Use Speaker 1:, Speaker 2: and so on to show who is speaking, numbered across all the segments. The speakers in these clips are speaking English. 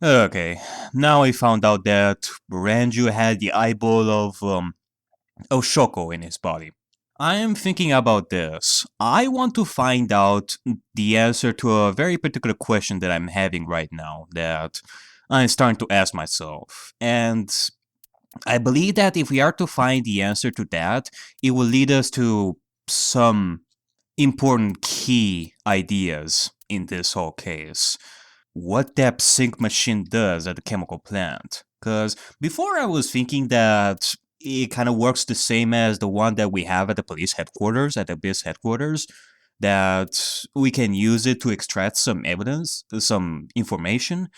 Speaker 1: Okay, now I found out that Ranju had the eyeball of Shoko in his body. I am thinking about this. I want to find out the answer to a very particular question that I'm having right now that I'm starting to ask myself. And I believe that if we are to find the answer to that, it will lead us to some important key ideas in this whole case. What that sync machine does at the chemical plant. Because before I was thinking that it kind of works the same as the one that we have at the police headquarters, at the BIS headquarters, that we can use it to extract some evidence, some information.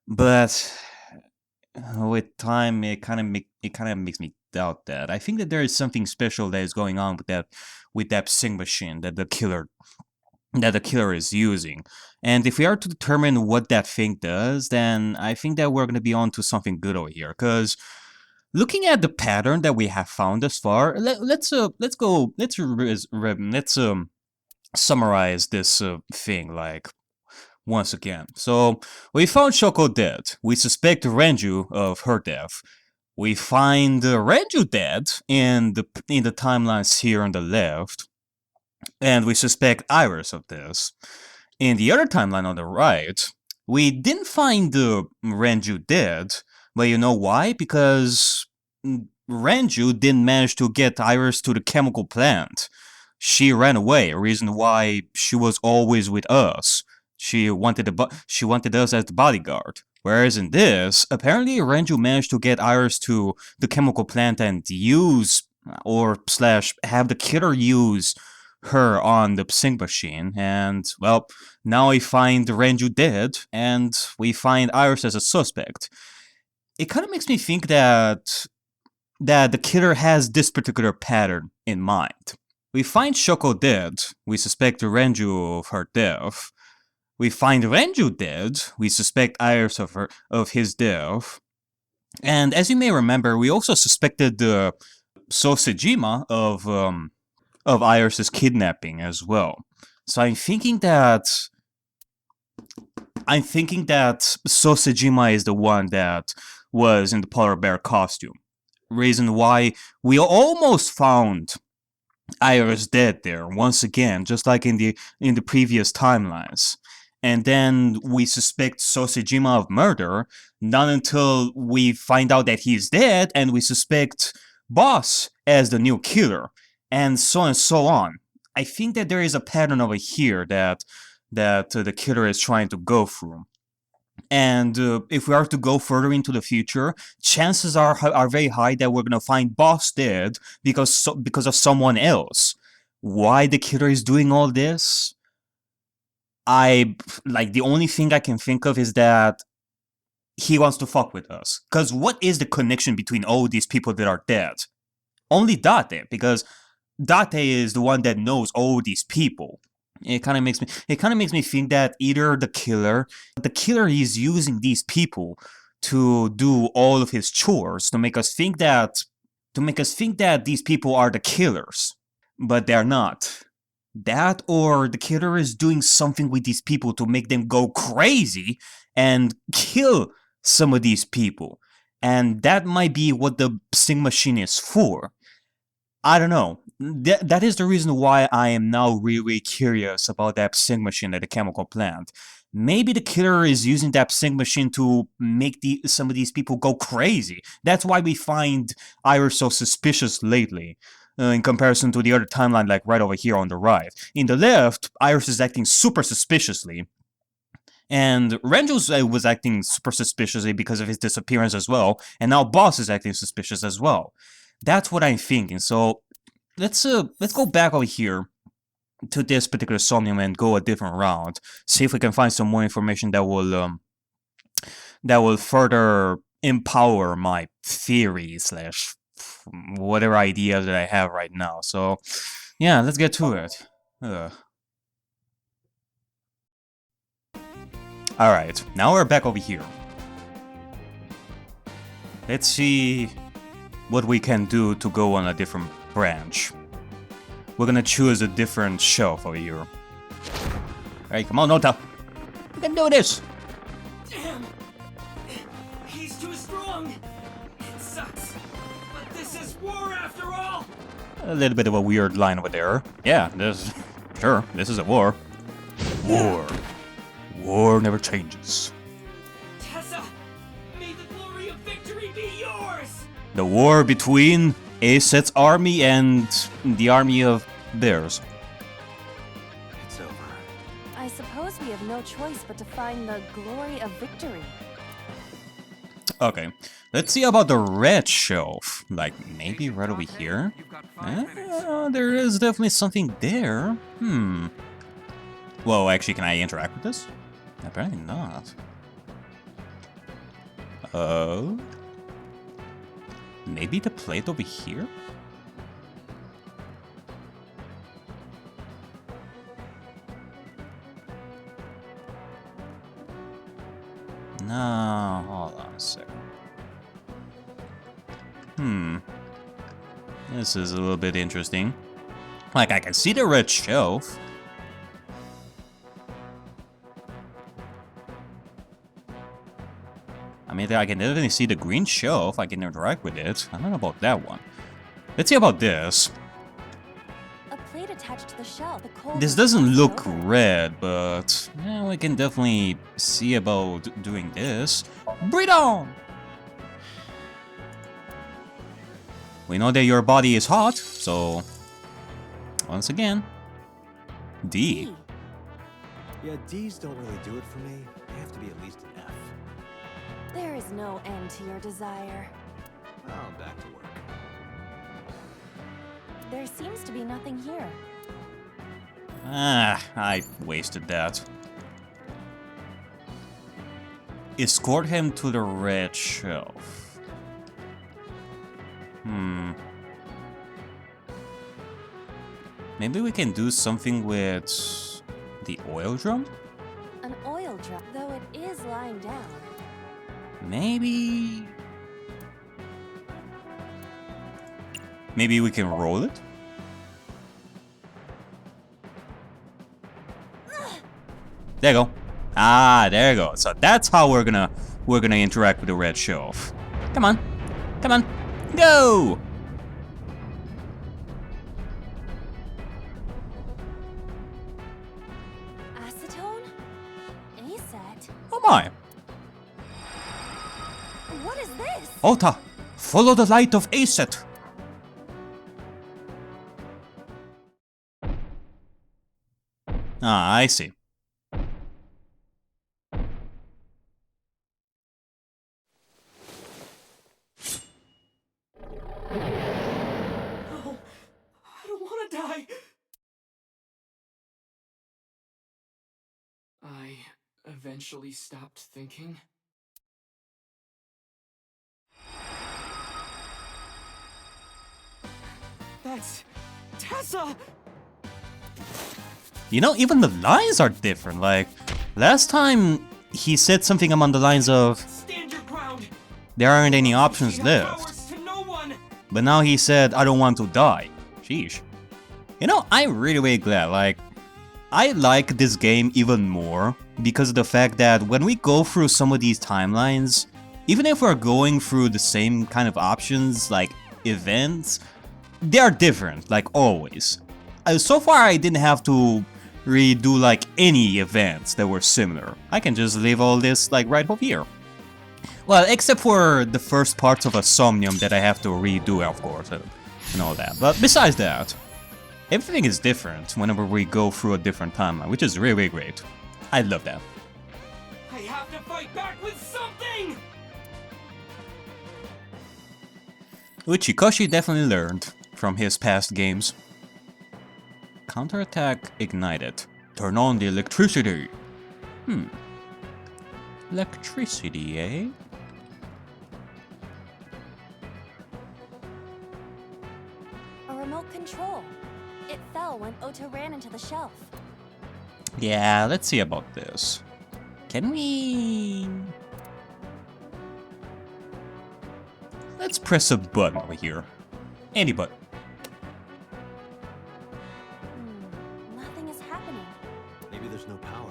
Speaker 1: But with time, it kind of makes me doubt that. I think that there is something special that is going on with that sync machine that the killer is using. And if we are to determine what that thing does, then I think that we're going to be on to something good over here. Because looking at the pattern that we have found thus far, let's summarize this thing like once again. So we found Shoko dead. We suspect Renju of her death. We find Renju dead in the timelines here on the left, and we suspect Iris of this. In the other timeline on the right, we didn't find Renju dead, but you know why? Because Renju didn't manage to get Iris to the chemical plant. She ran away, a reason why she was always with us. She wanted us as the bodyguard. Whereas in this, apparently Renju managed to get Iris to the chemical plant and use or slash have the killer use her on the sync machine, and well, now we find Renju dead, and we find Iris as a suspect. It kind of makes me think that the killer has this particular pattern in mind. We find Shoko dead, we suspect Renju of her death. We find Renju dead, we suspect Iris of his death. And as you may remember, we also suspected the Sosejima of Iris's kidnapping as well. So I'm thinking that Sosejima is the one that was in the polar bear costume. Reason why we almost found Iris dead there once again, just like in the previous timelines. And then we suspect Sosejima of murder, not until we find out that he's dead, and we suspect Boss as the new killer, and so on. I think that there is a pattern over here that the killer is trying to go through. And if we are to go further into the future, chances are very high that we're gonna find Boss dead because of someone else. Why the killer is doing all this? The only thing I can think of is that he wants to fuck with us. Cause what is the connection between all these people that are dead? Only Date, because Date is the one that knows all these people. It kind of makes me think that either the killer is using these people to do all of his chores to make us think that these people are the killers, but they're not. That, or the killer is doing something with these people to make them go crazy and kill some of these people. And that might be what the sync machine is for. I don't know. That is the reason why I am now really curious about that sync machine at the chemical plant. Maybe the killer is using that sync machine to make some of these people go crazy. That's why we find Iris so suspicious lately, in comparison to the other timeline, like right over here on the right. In the left, Iris is acting super suspiciously, and Renju was acting super suspiciously because of his disappearance as well, and now Boss is acting suspicious as well. That's what I'm thinking. So let's go back over here to this particular Somnium and go a different route. See if we can find some more information that will further empower my theory slash whatever ideas that I have right now. So yeah, let's get to it. Alright, now we're back over here. Let's see what we can do to go on a different branch. We're gonna choose a different shelf over here. Alright, come on, Nota. We can do this!
Speaker 2: Damn! too strong. It sucks, but this is war after all.
Speaker 1: A little bit of a weird line over there. Yeah, this... Sure, this is a war. War. War never changes.
Speaker 2: Tessa, may the glory of victory be yours!
Speaker 1: The war between A-Set's army and the army of theirs.
Speaker 3: It's over.
Speaker 4: I suppose we have no choice but to find the glory of victory.
Speaker 1: Okay, let's see about the red shelf. Like, maybe right over here? There is definitely something there. Well, actually, can I interact with this? Apparently not. Maybe the plate over here? No, hold on a second. This is a little bit interesting. Like, I can see the red shelf. I mean, I can definitely see the green shelf. I can interact with it. I don't know about that one. Let's see about this.
Speaker 4: A plate attached to the shelf. The
Speaker 1: This doesn't look red, but yeah, we can definitely see about doing this. Breathe on! We know that your body is hot, so once again, D.
Speaker 3: Yeah, D's don't really do it for me. They have to be at least an F.
Speaker 4: There is no end to your desire.
Speaker 3: Well, I'm back to work.
Speaker 4: There seems to be nothing here.
Speaker 1: Ah, I wasted that. Escort him to the red shelf. Maybe we can do something with the oil drum?
Speaker 4: An oil drum, though it is lying down.
Speaker 1: Maybe... Maybe we can roll it? There you go. Ah, there you go. So that's how we're gonna interact with the red shelf. Come on. Come on. Go!
Speaker 4: Acetone? A-Set?
Speaker 1: Oh my.
Speaker 4: What is this?
Speaker 1: Ota, follow the light of A-Set. Ah, I see.
Speaker 2: No, I don't want to die. I eventually stopped thinking. That's Tessa!
Speaker 1: You know, even the lines are different. Like, last time he said something along the lines of,
Speaker 2: Stand your ground.
Speaker 1: there aren't any options
Speaker 2: You have
Speaker 1: left.
Speaker 2: powers to no one.
Speaker 1: But now he said, I don't want to die. Sheesh. You know, I'm really glad. Like, I like this game even more because of the fact that when we go through some of these timelines, even if we're going through the same kind of options, like events, they are different, like always. So far, I didn't have to redo like any events that were similar. I can just leave all this like right over here. Well, except for the first parts of a Somnium that I have to redo, of course, and all that. But besides that, everything is different whenever we go through a different timeline, which is really great. I love that.
Speaker 2: I have to fight back with something!
Speaker 1: Uchikoshi definitely learned from his past games. Counterattack ignited. Turn on the electricity. Electricity, eh?
Speaker 4: A remote control. It fell when Ota ran into the shelf.
Speaker 1: Yeah, let's see about this. Can we... Let's press a button over here. Any button.
Speaker 4: Nothing is happening.
Speaker 3: Maybe there's no power.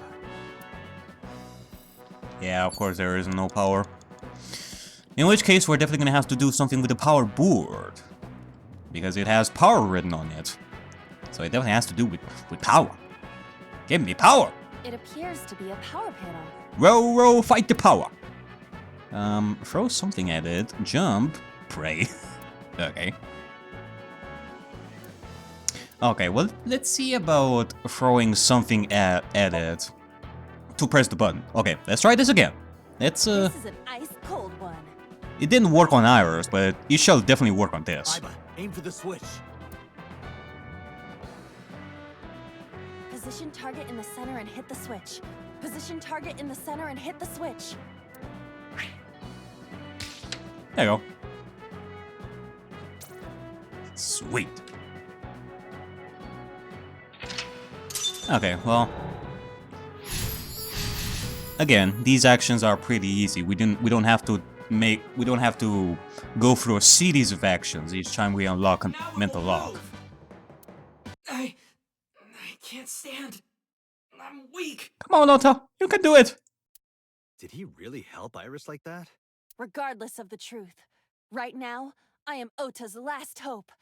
Speaker 1: Yeah, of course there is no power. In which case, we're definitely gonna have to do something with the power board. Because it has power written on it. So it definitely has to do with power. Give me power!
Speaker 4: It appears to be a power panel.
Speaker 1: Row, row, fight the power! Throw something at it. Jump. Pray. Okay. Okay, well, let's see about throwing something at it to press the button. Okay, let's try this again. Let's,
Speaker 4: This is an ice-cold one.
Speaker 1: It didn't work on ours, but it shall definitely work on this.
Speaker 3: Iba, aim for the switch.
Speaker 4: Position target in the center and hit the switch. Position target in the center and hit the switch.
Speaker 1: There you go. Sweet. Okay, well. Again, these actions are pretty easy. We don't have to go through a series of actions each time we unlock a mental lock.
Speaker 2: I can't stand. I'm weak.
Speaker 1: Come on, Ota, you can do it.
Speaker 3: Did he really help Iris like that?
Speaker 4: Regardless of the truth, right now, I am Ota's last hope.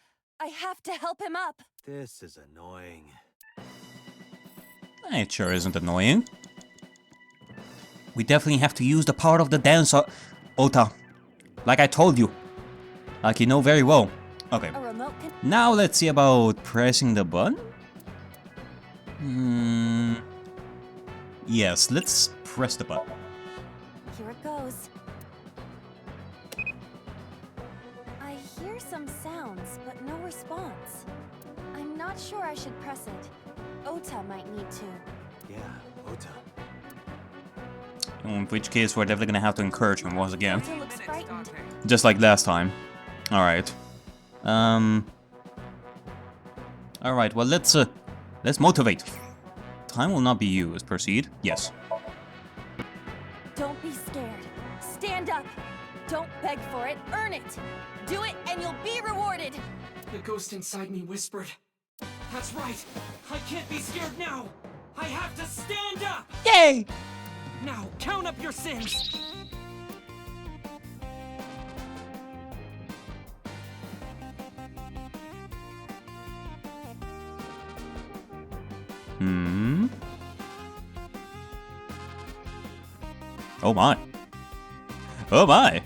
Speaker 4: I have to help him up.
Speaker 3: This is annoying.
Speaker 1: It sure isn't annoying. We definitely have to use the power of the dance, Ota. Like I told you. Like you know very well. Okay.
Speaker 4: A remote can
Speaker 1: Now let's see about pressing the button. Yes, let's press the button.
Speaker 4: Here it goes. I hear some sounds, but no response. I'm not sure I should press it. Ota might need to.
Speaker 3: Yeah, Ota.
Speaker 1: In which case, we're definitely gonna have to encourage him once again.
Speaker 4: Ota looks frightened.
Speaker 1: Just like last time. Alright. Alright, well let's motivate. Time will not be used. Proceed. Yes.
Speaker 4: Don't be scared. Stand up. Don't beg for it. Earn it. Do it and you'll be rewarded.
Speaker 2: The ghost inside me whispered. That's right. I can't be scared now. I have to stand up.
Speaker 1: Yay!
Speaker 2: Now count up your sins.
Speaker 1: Oh my. Oh my.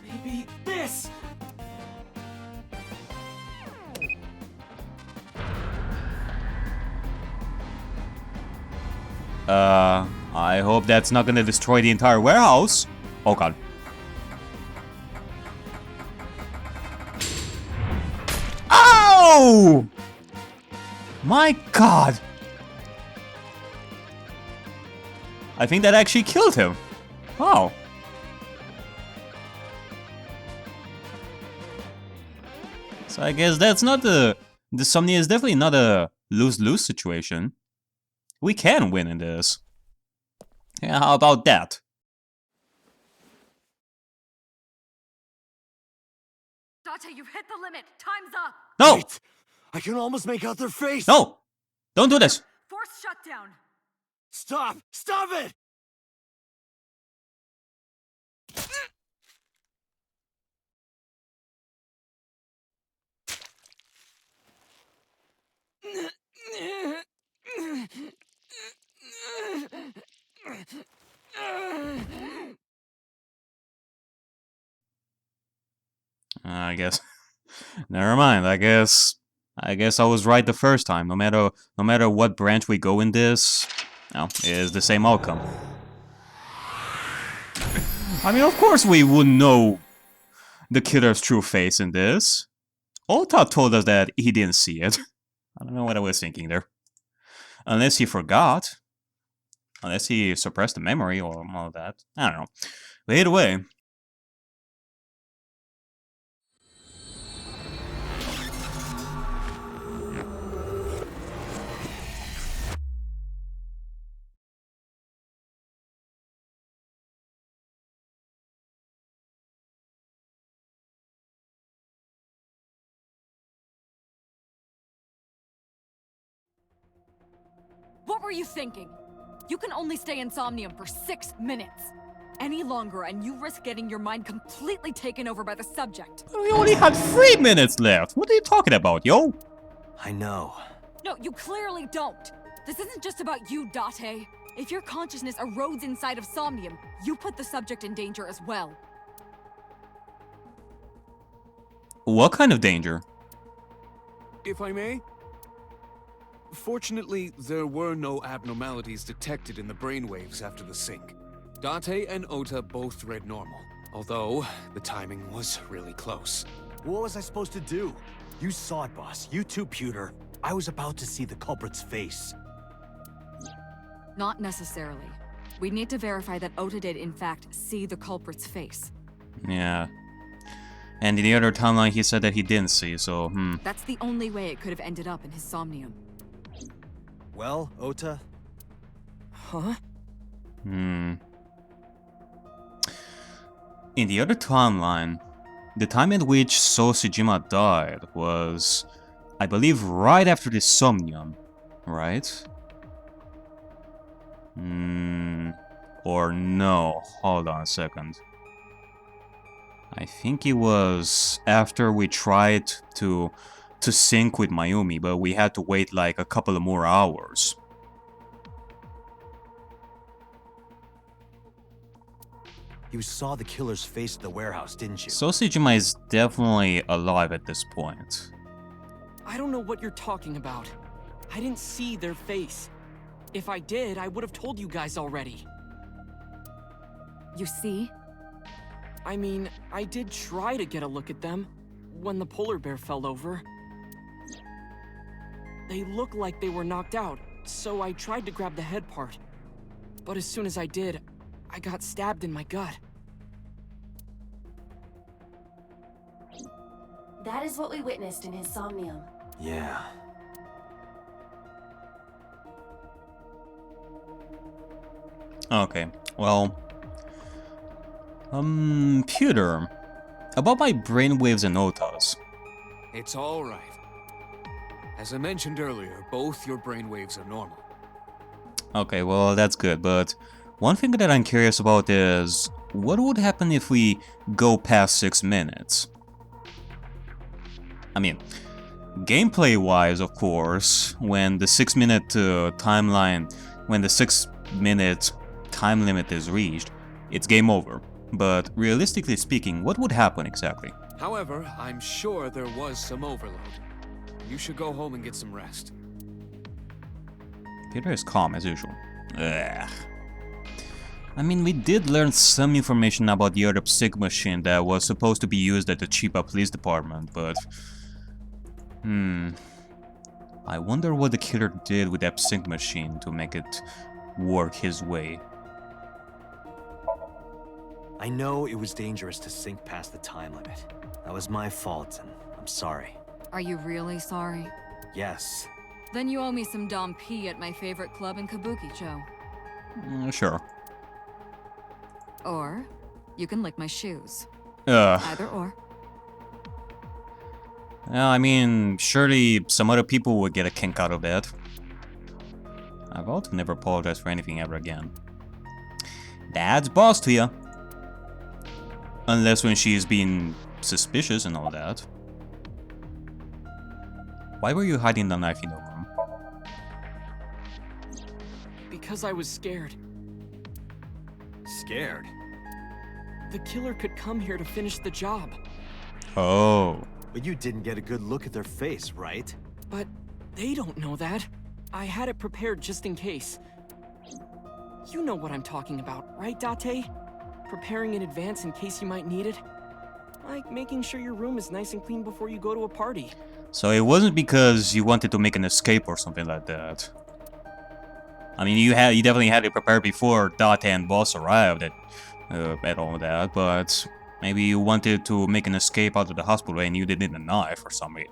Speaker 2: Maybe this.
Speaker 1: I hope that's not gonna destroy the entire warehouse. Oh god. Oh! My god. I think that actually killed him. Oh. So I guess that's not the Somnia is definitely not a lose-lose situation. We can win in this. Yeah, how about that?
Speaker 5: Date, you've hit the limit. Time's up.
Speaker 1: No!
Speaker 3: Wait, I can almost make out their face.
Speaker 1: No! Don't do this!
Speaker 5: Force shutdown.
Speaker 3: Stop! Stop it!
Speaker 1: I guess. Never mind. I guess I was right the first time. No matter what branch we go in this, no, it is the same outcome. I mean, of course we wouldn't know the killer's true face in this. Ota told us that he didn't see it. I don't know what I was thinking there. Unless he forgot. Unless he suppressed the memory or all of that. I don't know. But either way.
Speaker 5: What were you thinking? You can only stay in Somnium for 6 minutes. any longer and you risk getting your mind completely taken over by the subject.
Speaker 1: We only had 3 minutes left. What are you talking about, yo?
Speaker 3: I know.
Speaker 5: No, you clearly don't. This isn't just about you, Date. If your consciousness erodes inside of Somnium, you put the subject in danger as well.
Speaker 1: What kind of danger?
Speaker 6: If I may? Fortunately, there were no abnormalities detected in the brainwaves after the sync. Date and Ota both read normal, although the timing was really close.
Speaker 3: What was I supposed to do? You saw it, boss. You too, Pewter. I was about to see the culprit's face.
Speaker 5: Not necessarily. We need to verify that Ota did in fact see the culprit's face.
Speaker 1: Yeah. And in the other timeline, he said that he didn't see, so,
Speaker 5: That's the only way it could have ended up in his Somnium.
Speaker 3: Well, Ota?
Speaker 5: Huh?
Speaker 1: In the other timeline, the time in which Sosejima died was, I believe, right after the Somnium, right? Or no, hold on a second. I think it was after we tried to sync with Mayumi, but we had to wait like a couple of more hours.
Speaker 3: You saw the killer's face at the warehouse, didn't you?
Speaker 1: Sosejima is definitely alive at this point.
Speaker 2: I don't know what you're talking about. I didn't see their face. If I did, I would have told you guys already.
Speaker 5: You see?
Speaker 2: I mean, I did try to get a look at them when the polar bear fell over. They looked like they were knocked out, so I tried to grab the head part. But as soon as I did, I got stabbed in my gut.
Speaker 4: That is what we witnessed in his Somnium.
Speaker 3: Yeah.
Speaker 1: Okay, well... Pewter, about my brainwaves and Ota's.
Speaker 6: It's all right. As I mentioned earlier, both your brainwaves are normal.
Speaker 1: Okay, well, that's good, but one thing that I'm curious about is, what would happen if we go past 6 minutes? I mean, gameplay-wise, of course, when the 6-minute timeline, when the 6-minute time limit is reached, it's game over. But realistically speaking, what would happen exactly?
Speaker 6: However, I'm sure there was some overload. You should go home and get some rest.
Speaker 1: Peter is calm as usual. Ugh. I mean, we did learn some information about the other psych machine that was supposed to be used at the Chiba Police Department, but... I wonder what the killer did with that sync machine to make it work his way.
Speaker 3: I know it was dangerous to sink past the time limit. That was my fault, and I'm sorry.
Speaker 5: Are you really sorry?
Speaker 3: Yes.
Speaker 5: Then you owe me some Dom P at my favorite club in Kabukicho.
Speaker 1: Sure.
Speaker 5: Or, you can lick my shoes.
Speaker 1: Either
Speaker 5: or.
Speaker 1: Yeah, I mean, surely some other people would get a kink out of that. I vowed to never apologize for anything ever again. Dad's boss to ya. Unless when she's being suspicious and all that. Why were you hiding the knife in the room?
Speaker 2: Because I was scared.
Speaker 3: Scared?
Speaker 2: The killer could come here to finish the job.
Speaker 1: Oh.
Speaker 3: But you didn't get a good look at their face, right?
Speaker 2: But they don't know that. I had it prepared just in case. You know what I'm talking about, right, Date? Preparing in advance in case you might need it. Like making sure your room is nice and clean before you go to a party.
Speaker 1: So it wasn't because you wanted to make an escape or something like that. I mean, you definitely had it prepared before Date and Boss arrived at all that, but maybe you wanted to make an escape out of the hospital and you didn't need a knife or something.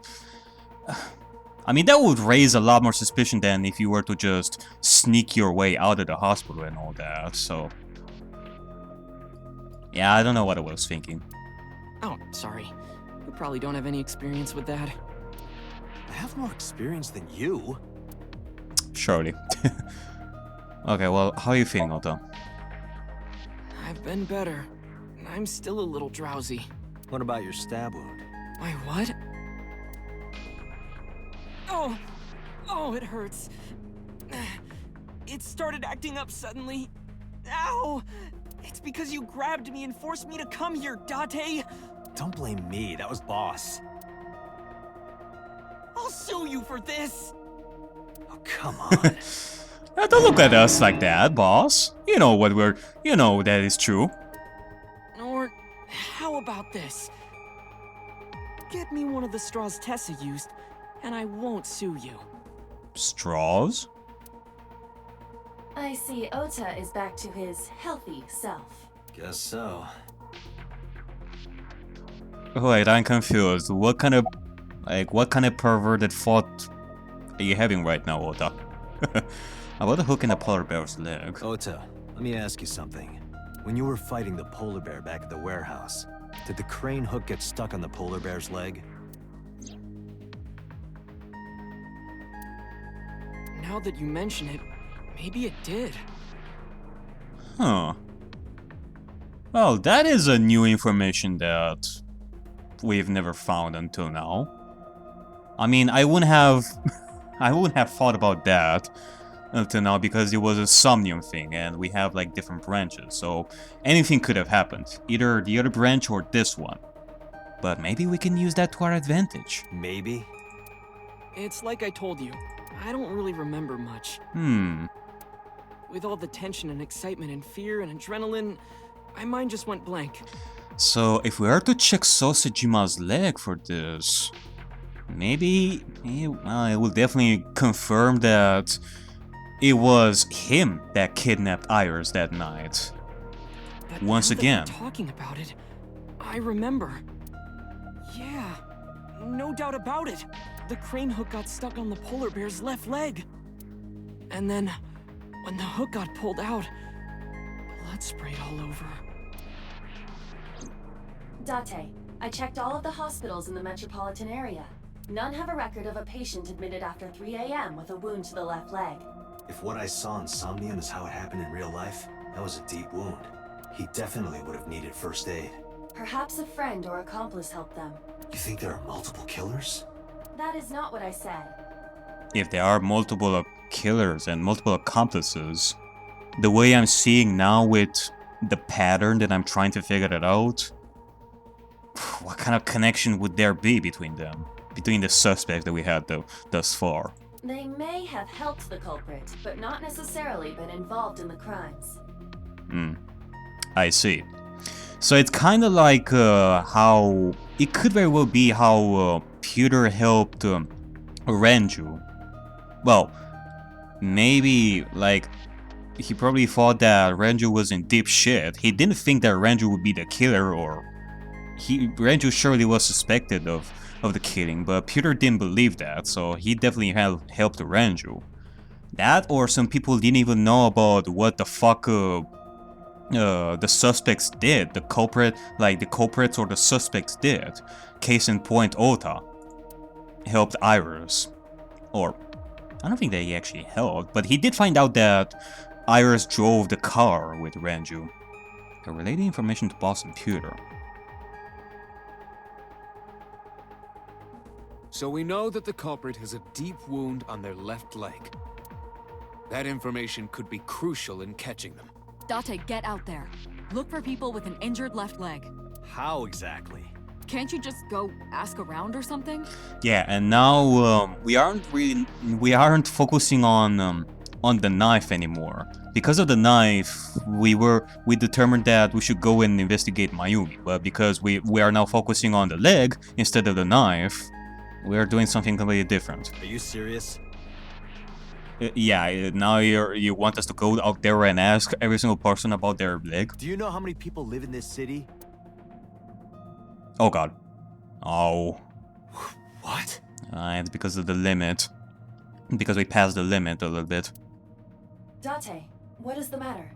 Speaker 1: I mean, that would raise a lot more suspicion than if you were to just sneak your way out of the hospital and all that, so... Yeah, I don't know what I was thinking.
Speaker 2: Oh, sorry. You probably don't have any experience with that.
Speaker 3: I have more experience than you.
Speaker 1: Surely. Okay, well, how are you feeling, Ota?
Speaker 2: I've been better. I'm still a little drowsy.
Speaker 3: What about your stab wound?
Speaker 2: My what? Oh! Oh, it hurts. It started acting up suddenly. Ow! It's because you grabbed me and forced me to come here, Date!
Speaker 3: Don't blame me, that was Boss.
Speaker 2: I'll sue you for this!
Speaker 3: Oh, come on.
Speaker 1: Don't look at us like that, boss. You know what you know that is true.
Speaker 2: Or, how about this? Get me one of the straws Tessa used, and I won't sue you.
Speaker 1: Straws?
Speaker 4: I see Ota is back to his healthy self.
Speaker 3: Guess so.
Speaker 1: Wait, I'm confused. What kind of perverted thought are you having right now, Ota? About the hook in the polar bear's leg.
Speaker 3: Ota, let me ask you something. When you were fighting the polar bear back at the warehouse, did the crane hook get stuck on the polar bear's leg?
Speaker 2: Now that you mention it, maybe it did.
Speaker 1: Huh. Well, that is a new information that we've never found until now. I mean, I wouldn't have thought about that until now because it was a Somnium thing and we have like different branches, so anything could have happened, either the other branch or this one. But maybe we can use that to our advantage.
Speaker 3: Maybe?
Speaker 2: It's like I told you, I don't really remember much. With all the tension and excitement and fear and adrenaline, my mind just went blank.
Speaker 1: So if we are to check Sausajima's leg for this, maybe it will definitely confirm that it was him that kidnapped Iris that night.
Speaker 2: But
Speaker 1: Once
Speaker 2: now that
Speaker 1: again.
Speaker 2: we're talking about it, I remember. Yeah, no doubt about it. The crane hook got stuck on the polar bear's left leg. And then, when the hook got pulled out, blood sprayed all over.
Speaker 4: Date, I checked all of the hospitals in the metropolitan area. None have a record of a patient admitted after 3 a.m. with a wound to the left leg.
Speaker 3: If what I saw in Somnium is how it happened in real life, that was a deep wound. He definitely would have needed first aid.
Speaker 4: Perhaps a friend or accomplice helped them.
Speaker 3: You think there are multiple killers?
Speaker 4: That is not what I said.
Speaker 1: If there are multiple killers and multiple accomplices, the way I'm seeing now with the pattern that I'm trying to figure it out, what kind of connection would there be between them? Between the suspects that we had thus far?
Speaker 4: They may have helped the culprit, but not necessarily been involved in the crimes.
Speaker 1: I see. So it's kind of like how... It could very well be how Peter helped Renju. Well, maybe, like, he probably thought that Renju was in deep shit. He didn't think that Renju would be the killer, or... Renju surely was suspected of the killing, but Peter didn't believe that, so he definitely helped Renju. That, or some people didn't even know about what the fuck the suspects did. The culprits or the suspects did. Case in point, Ota helped Iris. Or, I don't think that he actually helped, but he did find out that Iris drove the car with Renju. Relating information to boss and Peter.
Speaker 6: So we know that the culprit has a deep wound on their left leg. That information could be crucial in catching them.
Speaker 5: Date, get out there. Look for people with an injured left leg.
Speaker 3: How exactly?
Speaker 5: Can't you just go ask around or something?
Speaker 1: Yeah, and now we aren't focusing on the knife anymore. Because of the knife, we determined that we should go and investigate Mayumi. But because we are now focusing on the leg instead of the knife, we are doing something completely different.
Speaker 3: Are you serious?
Speaker 1: Yeah, now you want us to go out there and ask every single person about their leg?
Speaker 3: Do you know how many people live in this city?
Speaker 1: Oh god. Oh.
Speaker 3: What?
Speaker 1: It's because of the limit. Because we passed the limit a little bit.
Speaker 4: Date, what is the matter?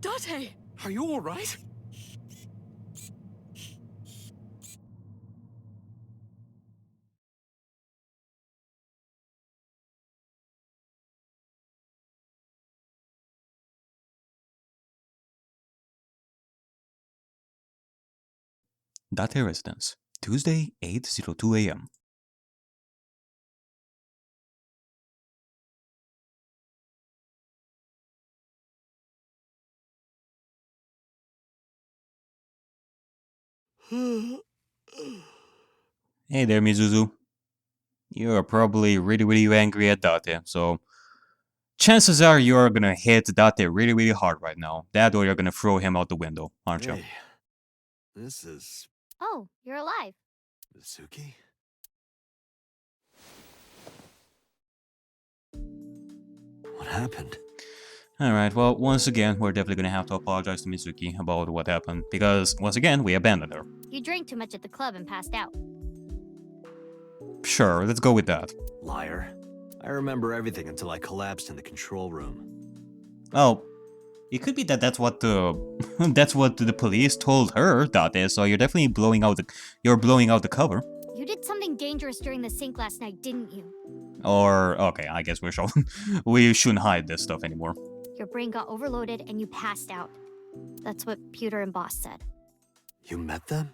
Speaker 5: Date!
Speaker 6: Are you alright?
Speaker 1: Date residence, Tuesday, 8:02 a.m. Hey there, Mizuzu. You're probably really angry at Date, so chances are you're gonna hit Date really hard right now. That or you're gonna throw him out the window, aren't you?
Speaker 3: Hey, this is
Speaker 4: Oh, you're alive.
Speaker 3: Yusuke? What happened?
Speaker 1: Alright, well, once again, we're definitely gonna have to apologize to Mizuki about what happened, because, once again, we abandoned her.
Speaker 4: You drank too much at the club and passed out.
Speaker 1: Sure, let's go with that.
Speaker 3: Liar. I remember everything until I collapsed in the control room.
Speaker 1: Well, it could be that that's what the that's what the police told her, Date, so you're definitely blowing out the cover.
Speaker 4: You did something dangerous during the sink last night, didn't you?
Speaker 1: Or, okay, I guess we shouldn't hide this stuff anymore.
Speaker 4: Your brain got overloaded and you passed out. That's what Pewter and Boss said.
Speaker 3: You met them?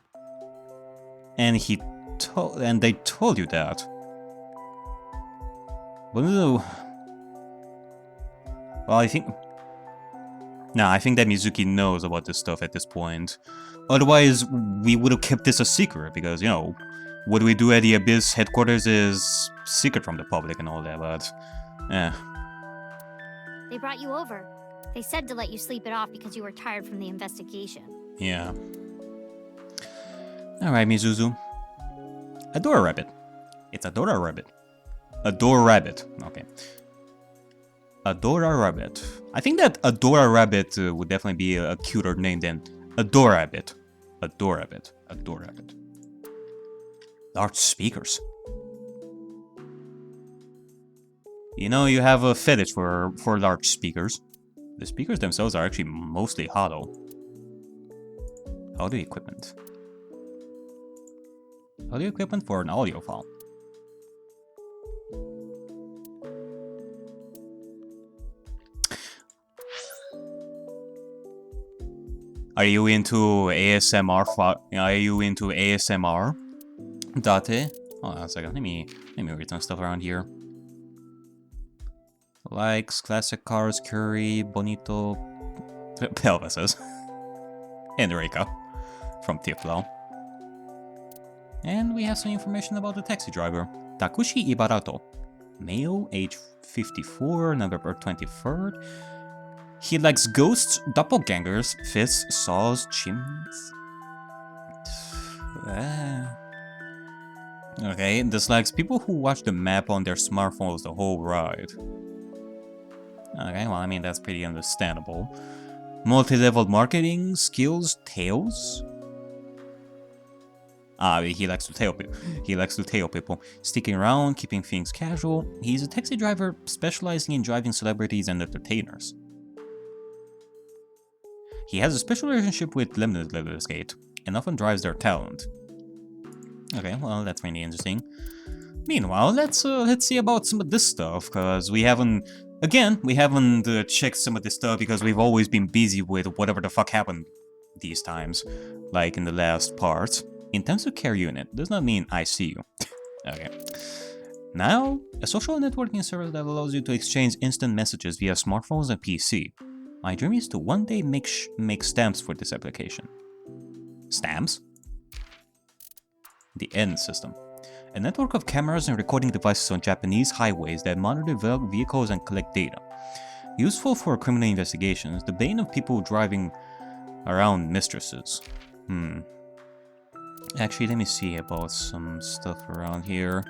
Speaker 1: And they told you that. Well, I think that Mizuki knows about this stuff at this point. Otherwise, we would have kept this a secret, because, you know, what we do at the Abyss headquarters is secret from the public and all that, but...
Speaker 4: They brought you over. They said to let you sleep it off because you were tired from the investigation.
Speaker 1: Yeah. Alright, Mizuzu. Adora Rabbit. It's Adora Rabbit. Adora Rabbit. Okay. Adora Rabbit. I think that Adora Rabbit would definitely be a cuter name than Adora Rabbit. Adora Rabbit. Adora Rabbit. Large speakers. You know, you have a fetish for large speakers. The speakers themselves are actually mostly hollow. Audio equipment. Audio equipment for an audio file. Are you into ASMR? Are you into ASMR? Date? Hold on a second. Let me read some stuff around here. Likes, classic cars, curry, bonito, pelvises. Enrica from Tiflo. And we have some information about the taxi driver, Takushi Ibarato. Male, age 54, November 23rd. He likes ghosts, doppelgangers, fists, saws, chimneys. Okay, dislikes people who watch the map on their smartphones the whole ride. Okay, well, I mean, that's pretty understandable. Multi-level marketing, skills, tails. He likes to tail people. He likes to tail people. Sticking around, keeping things casual. He's a taxi driver specializing in driving celebrities and entertainers. He has a special relationship with Limited Skate, and often drives their talent. Okay, well, that's really interesting. Meanwhile, let's see about some of this stuff, because we haven't checked some of this stuff because we've always been busy with whatever the fuck happened these times, like in the last part. Intensive care unit does not mean ICU. Okay. Now, a social networking service that allows you to exchange instant messages via smartphones and PC. My dream is to one day make stamps for this application. Stamps? The N system. A network of cameras and recording devices on Japanese highways that monitor vehicles and collect data. Useful for criminal investigations, the bane of people driving around mistresses. Actually, let me see about some stuff around here.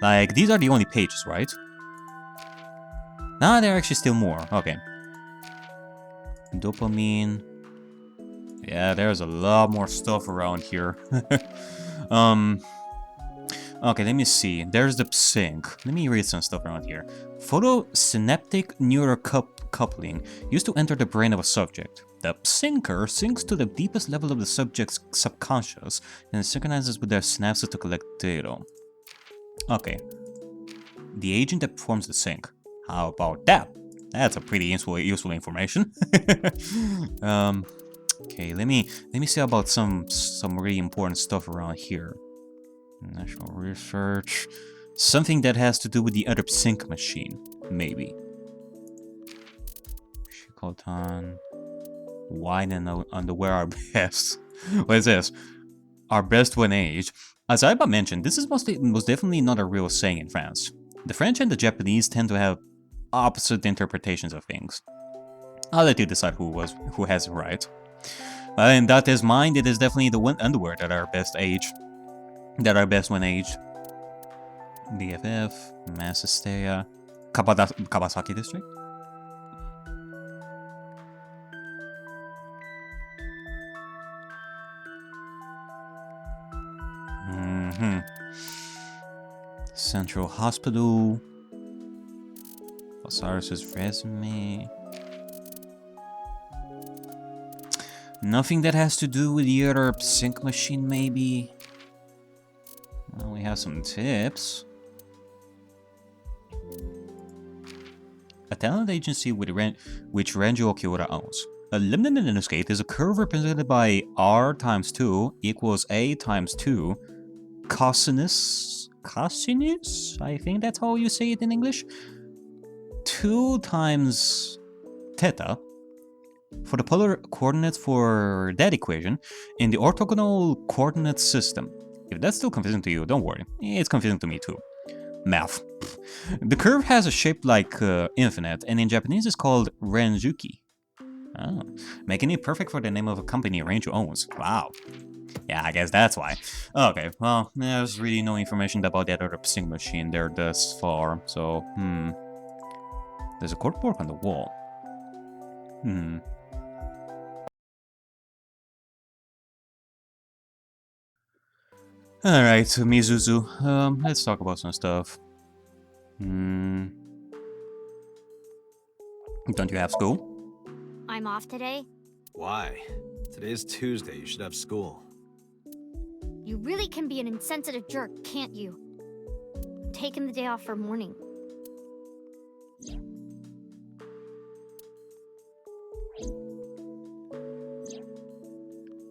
Speaker 1: Like, these are the only pages, right? Nah, there are actually still more. Okay. Dopamine. Yeah, there's a lot more stuff around here. Okay, let me see. There's the sync. Let me read some stuff around here. Photosynaptic neurocoupling used to enter the brain of a subject. The syncer syncs to the deepest level of the subject's subconscious and synchronizes with their synapses to collect data. Okay. The agent that performs the sync. How about that? That's a pretty useful information. Okay, let me see about some really important stuff around here. National research, something that has to do with the other sync machine, maybe. Shikotan, wine and underwear are best. What is this? Our best when aged. As Aiba mentioned, this is most definitely not a real saying in France. The French and the Japanese tend to have opposite interpretations of things. I'll let you decide who has it right. In Date's mind, it is definitely the underwear that are best when aged. BFF, Massastea, Kawasaki district. Central Hospital. Osiris's resume. Nothing that has to do with the other sync machine, maybe. Well, we have some tips. A talent agency which Renju Okiura owns. A limited indicate is a curve represented by R times 2 equals A times 2 cosinus, I think that's how you say it in English. 2 times theta for the polar coordinates for that equation in the orthogonal coordinate system. If that's still confusing to you, don't worry. It's confusing to me too. Math. The curve has a shape like infinite, and in Japanese it's called Renjuki. Oh, making it perfect for the name of a company Renju owns. Wow. Yeah, I guess that's why. Okay, well, there's really no information about that other sync machine there thus far, so, There's a corkboard on the wall. Alright, so Mizuzu, let's talk about some stuff. Don't you have school?
Speaker 7: I'm off today.
Speaker 3: Why? Today's Tuesday, you should have school.
Speaker 7: You really can be an insensitive jerk, can't you? I'm taking the day off for mourning.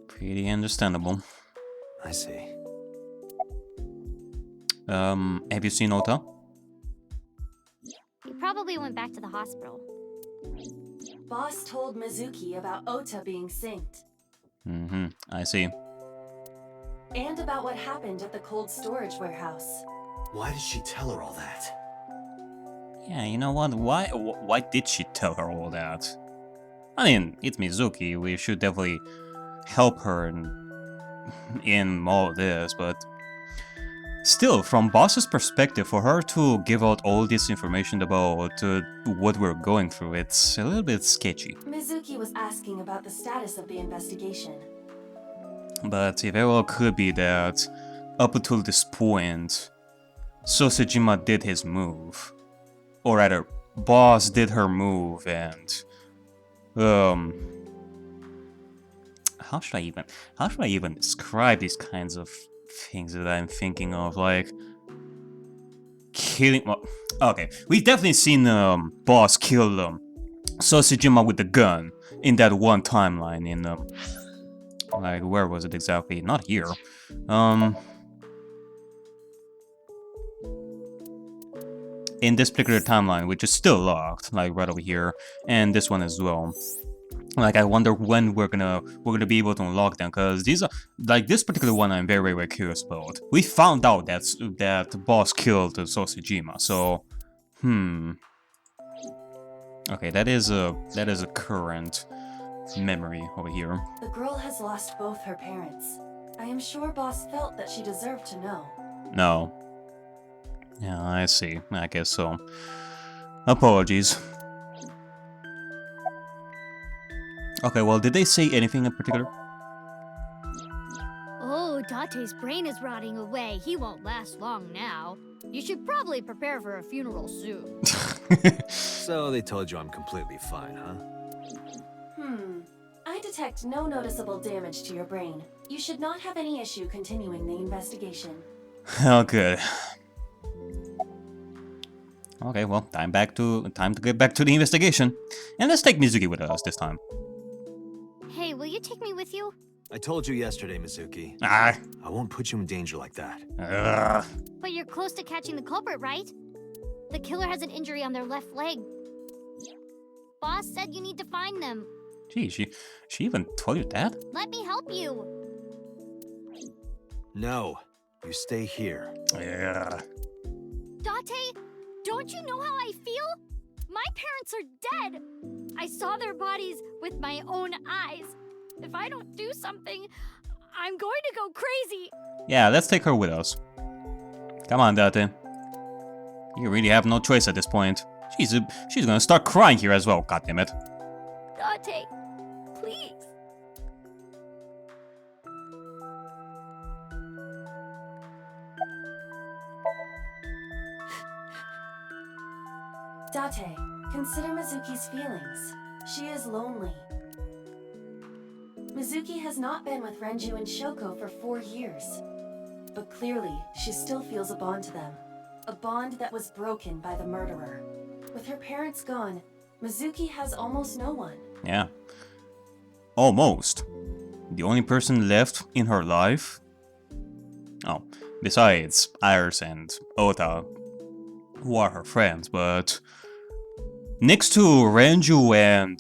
Speaker 1: Pretty understandable.
Speaker 3: I see.
Speaker 1: Have you seen Ota?
Speaker 7: He probably went back to the hospital.
Speaker 4: Boss told Mizuki about Ota being synced.
Speaker 1: I see.
Speaker 4: And about what happened at the cold storage warehouse.
Speaker 3: Why did she tell her all that?
Speaker 1: Yeah, you know what? Why did she tell her all that? I mean, it's Mizuki. We should definitely help her in all of this, but still, from Boss's perspective, for her to give out all this information about what we're going through, it's a little bit sketchy.
Speaker 4: Mizuki was asking about the status of the investigation.
Speaker 1: But it very well could be that, up until this point, Sosejima did his move. Or rather, Boss did her move, and how should I even describe these kinds of things that I'm thinking of, like killing. Well, okay, we've definitely seen Boss kill Sosejima with the gun in that one timeline. In like, where was it exactly? Not here. In this particular timeline, which is still locked, like right over here, and this one as well. Like, I wonder when we're gonna be able to unlock them, because these are, like, this particular one I'm very, very curious about. We found out that Boss killed Sosejima, so okay, that is a current memory over here.
Speaker 4: The girl has lost both her parents. I am sure Boss felt that she deserved to know.
Speaker 1: No. Yeah, I see. I guess so. Apologies. Okay, well, did they say anything in particular?
Speaker 7: Oh, Date's brain is rotting away. He won't last long now. You should probably prepare for a funeral soon.
Speaker 3: So they told you I'm completely fine, huh?
Speaker 4: I detect no noticeable damage to your brain. You should not have any issue continuing the investigation.
Speaker 1: Oh, good. Okay, well, time to get back to the investigation. And let's take Mizuki with us this time.
Speaker 7: Hey, will you take me with you?
Speaker 3: I told you yesterday, Mizuki.
Speaker 1: Ah.
Speaker 3: I won't put you in danger like that.
Speaker 7: But you're close to catching the culprit, right? The killer has an injury on their left leg. Boss said you need to find them.
Speaker 1: Gee, she even told you that?
Speaker 7: Let me help you.
Speaker 3: No, you stay here.
Speaker 1: Yeah.
Speaker 7: Date, don't you know how I feel? My parents are dead. I saw their bodies with my own eyes. If I don't do something, I'm going to go crazy.
Speaker 1: Yeah, let's take her with us. Come on, Date. You really have no choice at this point. She's gonna start crying here as well, goddammit.
Speaker 7: Date, please.
Speaker 4: Date, consider Mizuki's feelings. She is lonely. Mizuki has not been with Renju and Shoko for 4 years. But clearly, she still feels a bond to them. A bond that was broken by the murderer. With her parents gone, Mizuki has almost no one.
Speaker 1: Yeah. Almost. The only person left in her life? Oh, besides Iris and Ota, who are her friends, but next to Renju and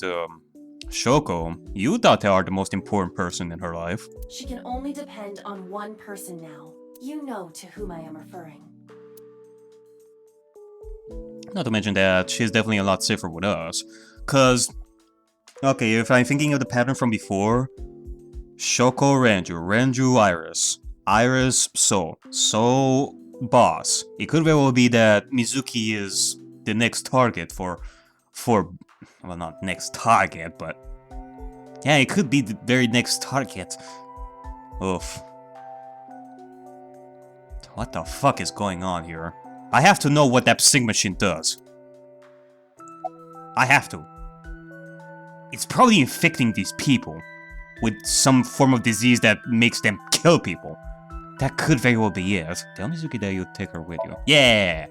Speaker 1: Shoko, you Date are the most important person in her life.
Speaker 4: She can only depend on one person now. You know to whom I am referring.
Speaker 1: Not to mention that she's definitely a lot safer with us. Cause, okay, if I'm thinking of the pattern from before, Shoko, Renju, Iris. Iris, So, Boss. It could very well be that Mizuki is the next target for, well, not next target, but yeah, it could be the very next target. Oof. What the fuck is going on here? I have to know what that sync machine does. I have to. It's probably infecting these people with some form of disease that makes them kill people. That could very well be it. Tell Mizuki that you'll take her with you. Yeah!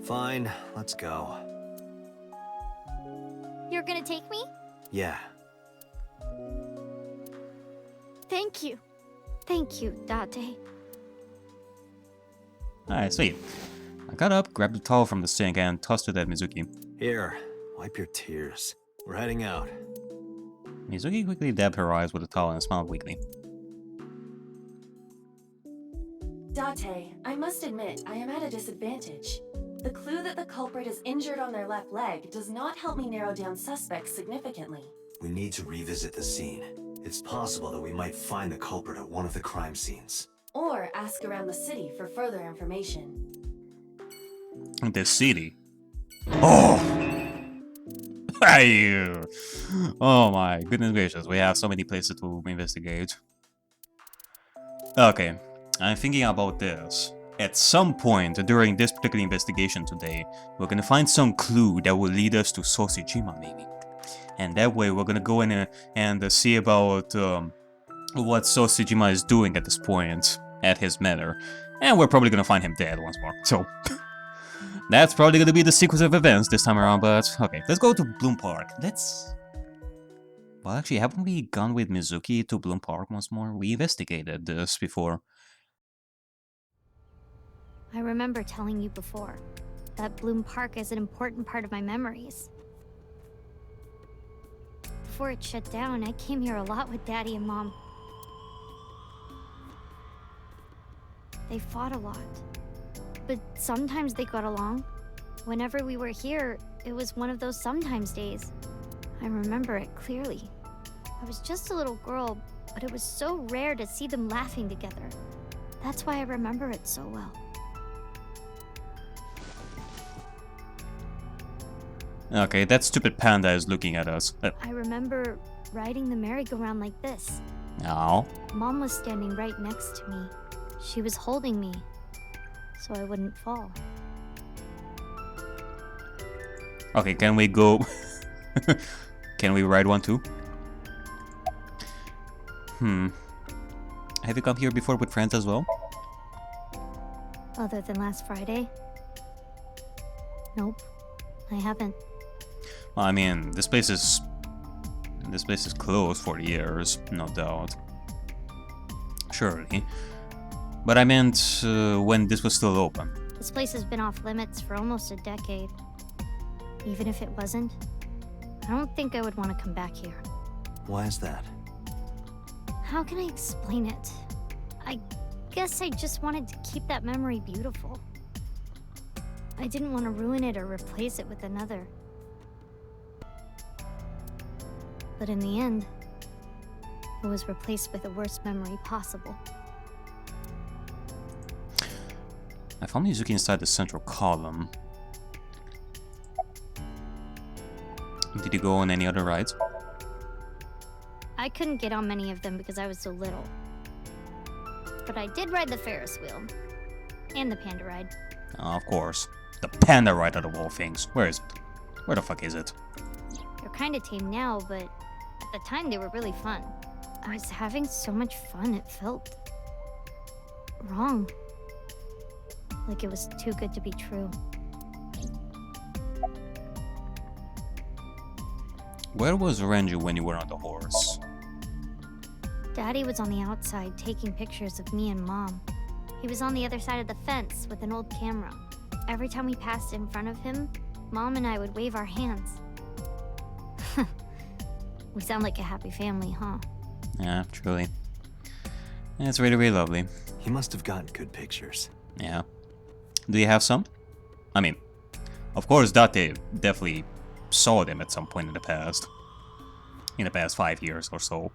Speaker 3: Fine, let's go.
Speaker 7: You're gonna take me?
Speaker 3: Yeah.
Speaker 7: Thank you. Thank you, Date.
Speaker 1: Alright, sweet. I got up, grabbed the towel from the sink, and tossed it at Mizuki.
Speaker 3: Here, wipe your tears. We're heading out.
Speaker 1: Mizuki quickly dabbed her eyes with the towel and smiled weakly.
Speaker 4: Date, I must admit, I am at a disadvantage. The clue that the culprit is injured on their left leg does not help me narrow down suspects significantly.
Speaker 3: We need to revisit the scene. It's possible that we might find the culprit at one of the crime scenes.
Speaker 4: Or ask around the city for further information.
Speaker 1: The city. Oh! Oh my goodness gracious, we have so many places to investigate. Okay, I'm thinking about this. At some point during this particular investigation today, we're gonna find some clue that will lead us to Sosijima maybe. And that way we're gonna go in and see about what Sosijima is doing at this point at his manor. And we're probably gonna find him dead once more, so... That's probably gonna be the sequence of events this time around, but okay, let's go to Bloom Park. Well, actually, haven't we gone with Mizuki to Bloom Park once more? We investigated this before.
Speaker 7: I remember telling you before that Bloom Park is an important part of my memories. Before it shut down, I came here a lot with Daddy and Mom. They fought a lot, but sometimes they got along. Whenever we were here, it was one of those sometimes days. I remember it clearly. I was just a little girl, but it was so rare to see them laughing together. That's why I remember it so well.
Speaker 1: Okay, that stupid panda is looking at us.
Speaker 7: I remember riding the merry-go-round like this.
Speaker 1: No.
Speaker 7: Mom was standing right next to me. She was holding me, so I wouldn't fall.
Speaker 1: Okay, can we go... Can we ride one too? Have you come here before with friends as well?
Speaker 7: Other than last Friday? Nope, I haven't.
Speaker 1: I mean, this place is closed for years, no doubt. Surely. But I meant when this was still open.
Speaker 7: This place has been off limits for almost a decade. Even if it wasn't, I don't think I would want to come back here.
Speaker 3: Why is that?
Speaker 7: How can I explain it? I guess I just wanted to keep that memory beautiful. I didn't want to ruin it or replace it with another. But in the end, it was replaced with the worst memory possible.
Speaker 1: I found Yusuke inside the central column. Did you go on any other rides?
Speaker 7: I couldn't get on many of them because I was so little. But I did ride the Ferris wheel. And the panda ride.
Speaker 1: Of course. The panda ride out of all things. Where is it? Where the fuck is it?
Speaker 7: They're kinda tame now, but at the time they were really fun. I was having so much fun, it felt wrong. Like it was too good to be true.
Speaker 1: Where was Renju when you were on the horse?
Speaker 7: Daddy was on the outside taking pictures of me and Mom. He was on the other side of the fence with an old camera. Every time we passed in front of him, Mom and I would wave our hands. We sound like a happy family, huh?
Speaker 1: Yeah, truly. It's really, really lovely.
Speaker 3: He must have gotten good pictures.
Speaker 1: Yeah. Do you have some? I mean, of course, Date definitely saw them at some point in the past. In the past 5 years or so.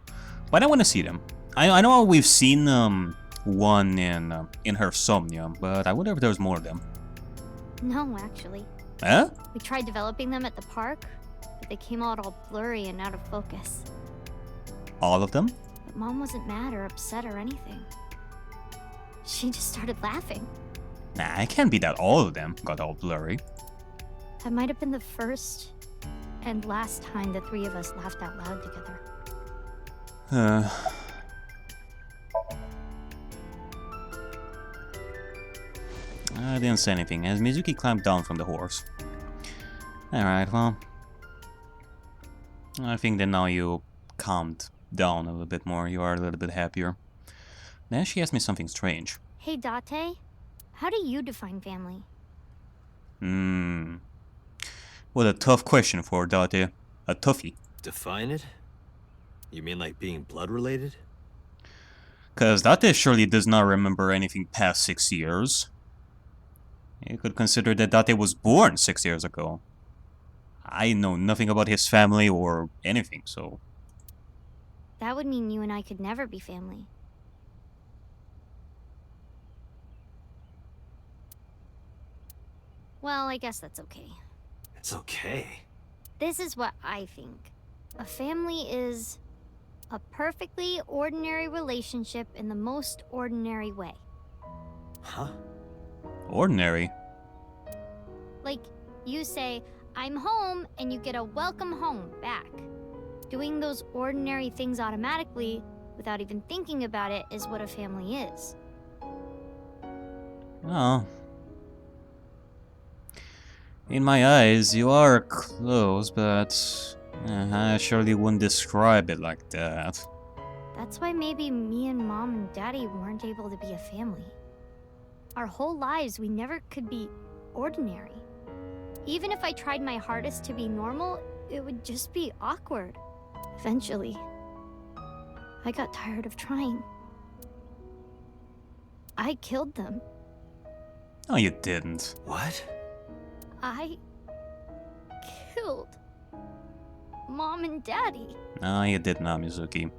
Speaker 1: But I want to see them. I know we've seen one in her Somnium, but I wonder if there's more of them.
Speaker 7: No, actually.
Speaker 1: Huh?
Speaker 7: We tried developing them at the park, but they came out all blurry and out of focus.
Speaker 1: All of them?
Speaker 7: But Mom wasn't mad or upset or anything. She just started laughing.
Speaker 1: Nah, it can't be that all of them got all blurry.
Speaker 7: That might have been the first and last time the three of us laughed out loud together.
Speaker 1: I didn't say anything as Mizuki climbed down from the horse. Alright, well. I think that now you calmed down a little bit more. You are a little bit happier. Then she asked me something strange.
Speaker 7: Hey, Date, how do you define family?
Speaker 1: What a tough question for Date. A toughie.
Speaker 3: Define it? You mean like being blood related?
Speaker 1: Cause Date surely does not remember anything past 6 years. You could consider that Date was born 6 years ago. I know nothing about his family or anything, so...
Speaker 7: That would mean you and I could never be family. Well, I guess that's okay.
Speaker 3: It's okay.
Speaker 7: This is what I think. A family is a perfectly ordinary relationship in the most ordinary way.
Speaker 3: Huh?
Speaker 1: Ordinary?
Speaker 7: Like, you say, I'm home, and you get a welcome home back. Doing those ordinary things automatically, without even thinking about it, is what a family is.
Speaker 1: Oh. In my eyes, you are close, but I surely wouldn't describe it like that.
Speaker 7: That's why maybe me and Mom and Daddy weren't able to be a family. Our whole lives, we never could be ordinary. Even if I tried my hardest to be normal, it would just be awkward. Eventually, I got tired of trying. I killed them.
Speaker 1: No, you didn't.
Speaker 3: What?
Speaker 7: I killed Mom and Daddy.
Speaker 1: No, you did not, Mizuki.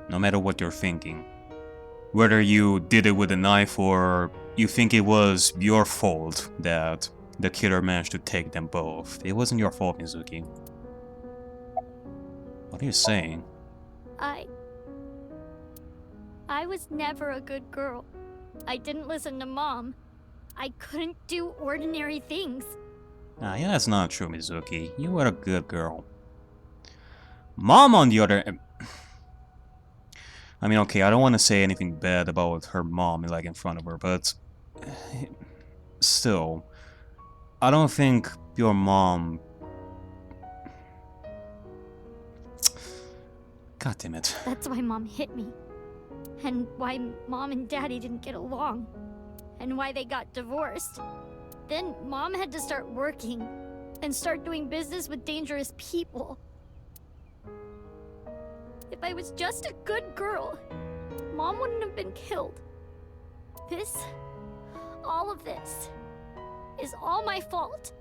Speaker 1: No matter what you're thinking. Whether you did it with a knife or you think it was your fault that the killer managed to take them both, it wasn't your fault, Mizuki. What are you saying?
Speaker 7: I was never a good girl. I didn't listen to Mom. I couldn't do ordinary things.
Speaker 1: Ah, yeah, that's not true, Mizuki. You were a good girl. Mom, on the other... I mean, okay, I don't want to say anything bad about her mom, like, in front of her, but... Still, I don't think your mom God damn it.
Speaker 7: That's why Mom hit me. And why Mom and Daddy didn't get along. And why they got divorced. Then Mom had to start working and start doing business with dangerous people. If I was just a good girl, Mom wouldn't have been killed. All of this, is all my fault.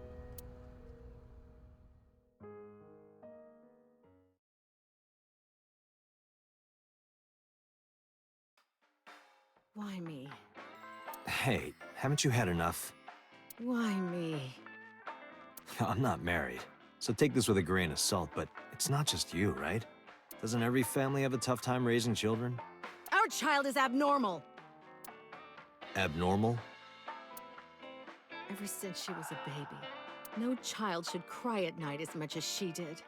Speaker 8: Why me?
Speaker 3: Hey, haven't you had enough?
Speaker 8: Why me?
Speaker 3: I'm not married, so take this with a grain of salt, but it's not just you, right? Doesn't every family have a tough time raising children?
Speaker 8: Our child is abnormal.
Speaker 3: Abnormal?
Speaker 8: Ever since she was a baby, no child should cry at night as much as she did.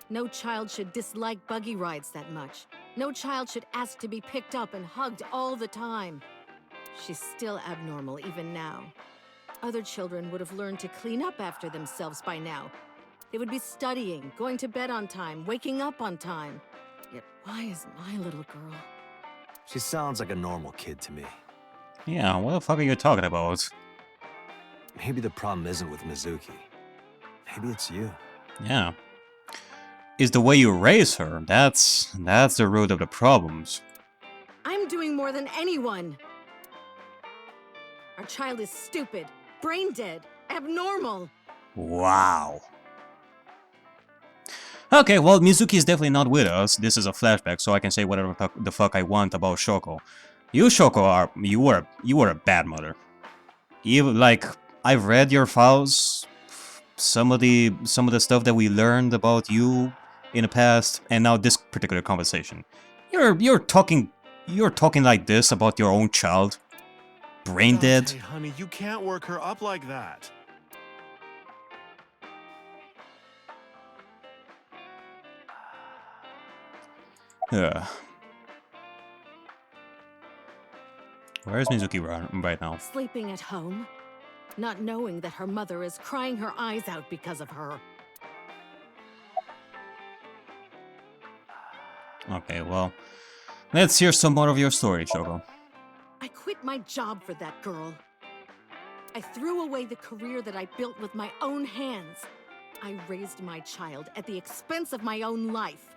Speaker 8: No child should dislike buggy rides that much. No child should ask to be picked up and hugged all the time. She's still abnormal even now. Other children would have learned to clean up after themselves by now. They would be studying, going to bed on time, waking up on time. Yet why is my little girl?
Speaker 3: She sounds like a normal kid to me.
Speaker 1: Yeah, what the fuck are you talking about?
Speaker 3: Maybe the problem isn't with Mizuki. Maybe it's you.
Speaker 1: Yeah. It's the way you raise her. That's the root of the problems.
Speaker 8: I'm doing more than anyone. Our child is stupid, brain dead, abnormal.
Speaker 1: Wow. Okay, well, Mizuki is definitely not with us. This is a flashback, so I can say whatever the fuck I want about Shoko. You, Shoko, you were a bad mother. Even like I've read your files, some of the stuff that we learned about you in the past, and now this particular conversation. You're talking like this about your own child. Brain dead.
Speaker 9: Hey, honey, you can't work her up like that.
Speaker 1: Yeah. Where is Mizuki right now?
Speaker 8: Sleeping at home, not knowing that her mother is crying her eyes out because of her.
Speaker 1: Okay, well, let's hear some more of your story, Shoko.
Speaker 8: I quit my job for that girl. I threw away the career that I built with my own hands. I raised my child at the expense of my own life.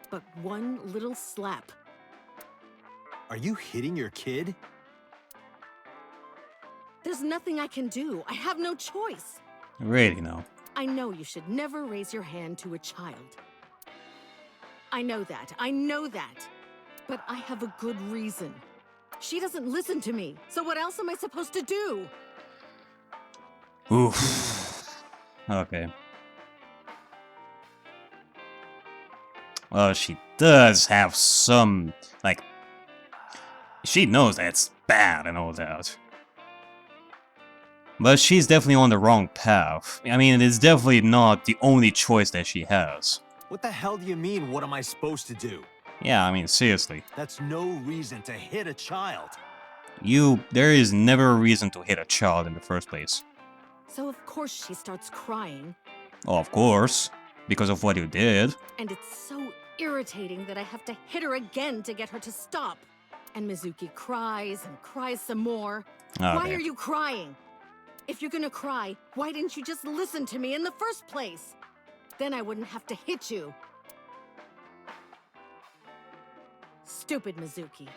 Speaker 8: But one little slap.
Speaker 3: Are you hitting your kid?
Speaker 8: There's nothing I can do. I have no choice.
Speaker 1: Really, no.
Speaker 8: I know you should never raise your hand to a child. I know that. But I have a good reason. She doesn't listen to me, so what else am I supposed to do?
Speaker 1: Oof. Okay. Well, she does have some, like, she knows that's bad and all that. But she's definitely on the wrong path. I mean, it's definitely not the only choice that she has.
Speaker 3: What the hell do you mean, what am I supposed to do?
Speaker 1: Yeah, I mean, seriously.
Speaker 3: That's no reason to hit a child.
Speaker 1: There is never a reason to hit a child in the first place.
Speaker 8: So of course she starts crying.
Speaker 1: Oh, of course. Because of what you did.
Speaker 8: And it's so irritating that I have to hit her again to get her to stop. And Mizuki cries and cries some more.
Speaker 1: Okay.
Speaker 8: Why are you crying? If you're gonna cry, why didn't you just listen to me in the first place? Then I wouldn't have to hit you. Stupid Mizuki.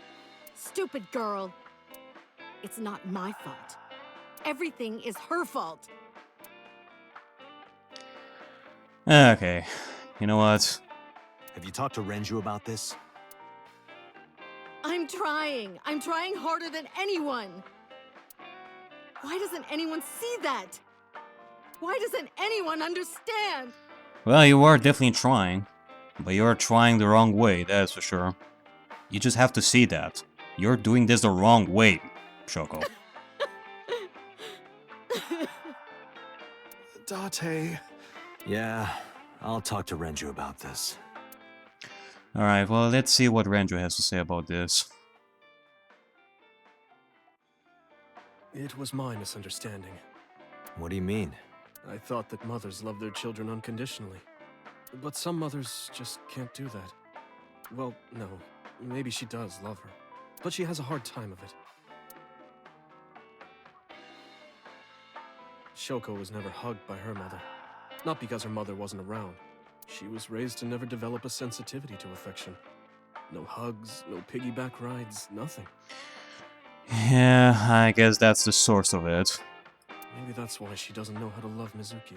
Speaker 8: Stupid girl. It's not my fault. Everything is her fault.
Speaker 1: Okay. You know what?
Speaker 3: Have you talked to Renju about this?
Speaker 8: I'm trying. I'm trying harder than anyone. Why doesn't anyone see that? Why doesn't anyone understand?
Speaker 1: Well, you are definitely trying. But you're trying the wrong way, that's for sure. You just have to see that. You're doing this the wrong way, Shoko.
Speaker 9: Date.
Speaker 3: Yeah, I'll talk to Renju about this.
Speaker 1: Alright, well, let's see what Renju has to say about this.
Speaker 10: It was my misunderstanding.
Speaker 3: What do you mean?
Speaker 10: I thought that mothers love their children unconditionally. But some mothers just can't do that. Well, no. Maybe she does love her. But she has a hard time of it. Shoko was never hugged by her mother. Not because her mother wasn't around. She was raised to never develop a sensitivity to affection. No hugs, no piggyback rides, nothing.
Speaker 1: Yeah, I guess that's the source of it.
Speaker 10: Maybe that's why she doesn't know how to love Mizuki.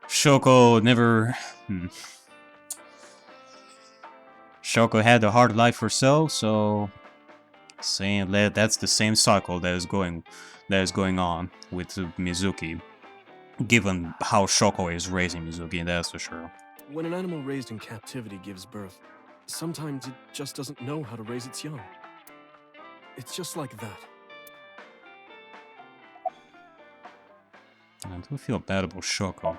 Speaker 1: Shoko never... Shoko had a hard life herself, so... saying that that's the same cycle that is going on with Mizuki. Given how Shoko is raising Mizuki, that's for sure.
Speaker 10: When an animal raised in captivity gives birth, sometimes it just doesn't know how to raise its young. It's just like that.
Speaker 1: I do feel bad about Shoko.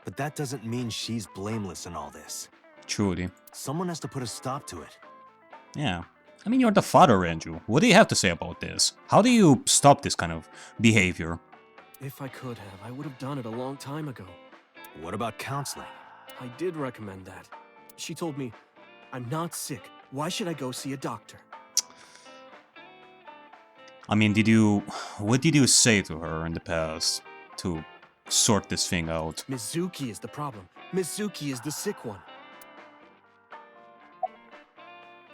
Speaker 3: But that doesn't mean she's blameless in all this.
Speaker 1: Truly.
Speaker 3: Someone has to put a stop to it.
Speaker 1: Yeah. I mean, you're the father, Renju. What do you have to say about this? How do you stop this kind of behavior?
Speaker 10: If I could have, I would have done it a long time ago.
Speaker 3: What about counseling?
Speaker 10: I did recommend that. She told me, I'm not sick. Why should I go see a doctor?
Speaker 1: I mean, what did you say to her in the past to sort this thing out?
Speaker 10: Mizuki is the problem. Mizuki is the sick one.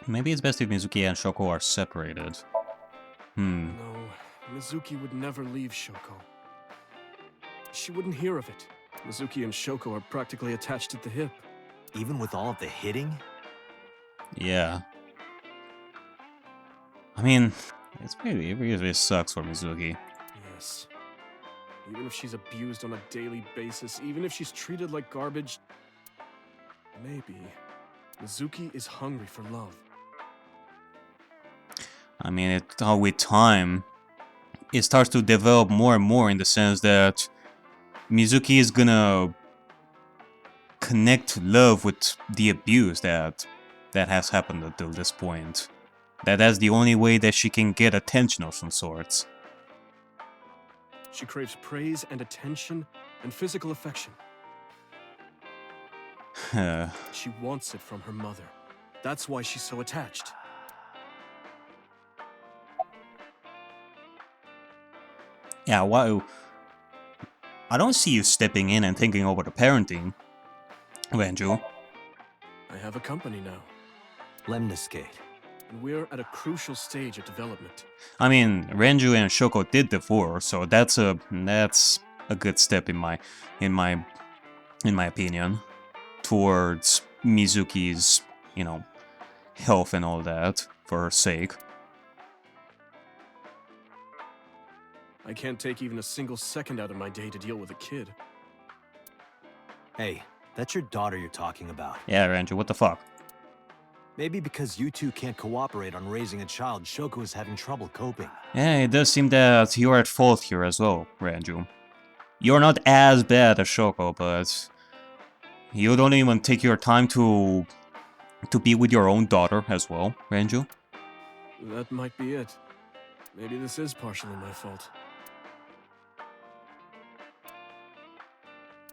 Speaker 1: Maybe it's best if Mizuki and Shoko are separated.
Speaker 10: No, Mizuki would never leave Shoko. She wouldn't hear of it. Mizuki and Shoko are practically attached at the hip.
Speaker 3: Even with all of the hitting?
Speaker 1: Yeah. I mean, it really sucks for Mizuki.
Speaker 10: Yes. Even if she's abused on a daily basis, even if she's treated like garbage, maybe Mizuki is hungry for love.
Speaker 1: I mean, with time, it starts to develop more and more in the sense that Mizuki is gonna connect love with the abuse that has happened until this point. That's the only way that she can get attention of some sorts.
Speaker 10: She craves praise and attention and physical affection. She wants it from her mother. That's why she's so attached.
Speaker 1: Yeah, well, I don't see you stepping in and thinking over the parenting, Renju.
Speaker 10: I have a company now.
Speaker 3: Lemniscate.
Speaker 10: And we're at a crucial stage of development.
Speaker 1: I mean, Renju and Shoko did divorce, so that's a good step in my opinion towards Mizuki's, health and all that for her sake.
Speaker 10: I can't take even a single second out of my day to deal with a kid.
Speaker 3: Hey, that's your daughter you're talking about.
Speaker 1: Yeah, Renju, what the fuck?
Speaker 3: Maybe because you two can't cooperate on raising a child, Shoko is having trouble coping.
Speaker 1: Yeah, it does seem that you're at fault here as well, Renju. You're not as bad as Shoko, but you don't even take your time to be with your own daughter as well, Renju.
Speaker 10: That might be it. Maybe this is partially my fault.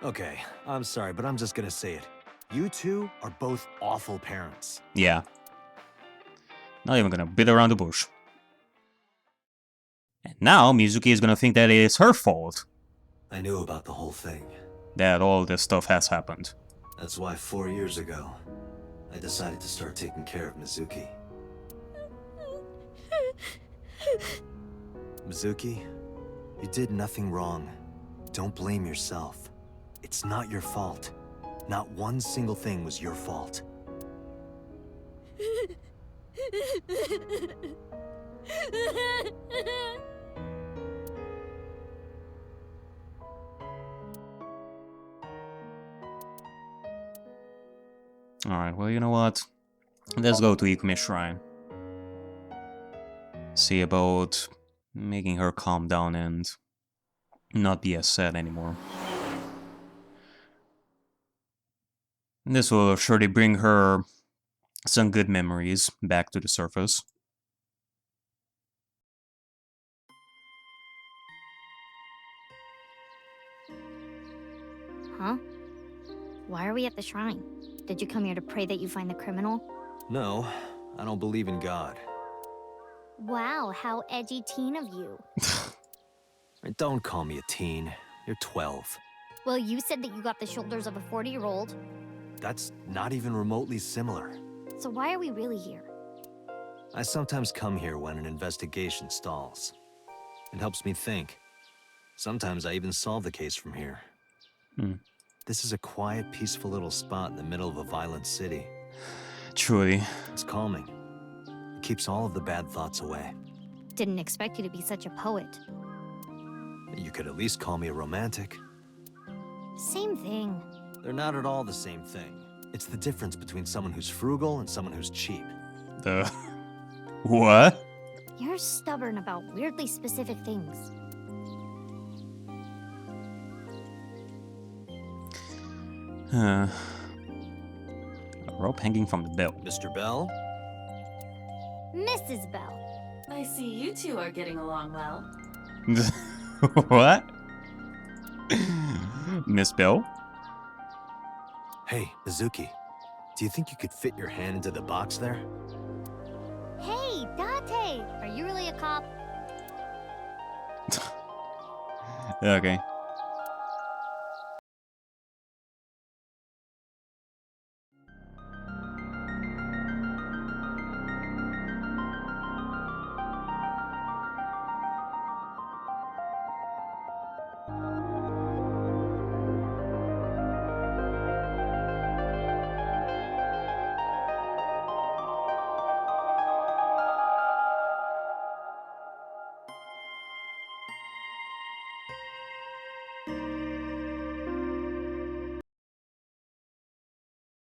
Speaker 3: Okay, I'm sorry, but I'm just gonna say it. You two are both awful parents.
Speaker 1: Yeah. Not even gonna beat around the bush. And now Mizuki is gonna think that it is her fault
Speaker 3: I knew about the whole thing.
Speaker 1: that all this stuff has happened.
Speaker 3: That's why 4 years ago, I decided to start taking care of Mizuki. Mizuki, you did nothing wrong. Don't blame yourself. It's not your fault. Not one single thing was your fault.
Speaker 1: Alright, well, you know what? Let's go to Ikume's shrine. See about making her calm down and not be as sad anymore. And this will surely bring her some good memories back to the surface.
Speaker 7: Huh? Why are we at the shrine? Did you come here to pray that you find the criminal?
Speaker 3: No, I don't believe in God.
Speaker 7: Wow, how edgy teen of you.
Speaker 3: Don't call me a teen. You're 12.
Speaker 7: Well, you said that you got the shoulders of a 40-year-old.
Speaker 3: That's not even remotely similar.
Speaker 7: So why are we really here?
Speaker 3: I sometimes come here when an investigation stalls. It helps me think. Sometimes I even solve the case from here. This is a quiet, peaceful little spot in the middle of a violent city.
Speaker 1: Truly.
Speaker 3: It's calming. It keeps all of the bad thoughts away.
Speaker 7: Didn't expect you to be such a poet.
Speaker 3: You could at least call me a romantic.
Speaker 7: Same thing.
Speaker 3: They're not at all the same thing. It's the difference between someone who's frugal and someone who's cheap.
Speaker 1: The... What?
Speaker 7: You're stubborn about weirdly specific things.
Speaker 1: A rope hanging from the belt.
Speaker 3: Mr. Bell?
Speaker 7: Mrs. Bell.
Speaker 4: I see you two are getting along well.
Speaker 1: What? Miss Bell?
Speaker 3: Hey, Mizuki. Do you think you could fit your hand into the box there?
Speaker 7: Hey, Date! Are you really a cop?
Speaker 1: Okay.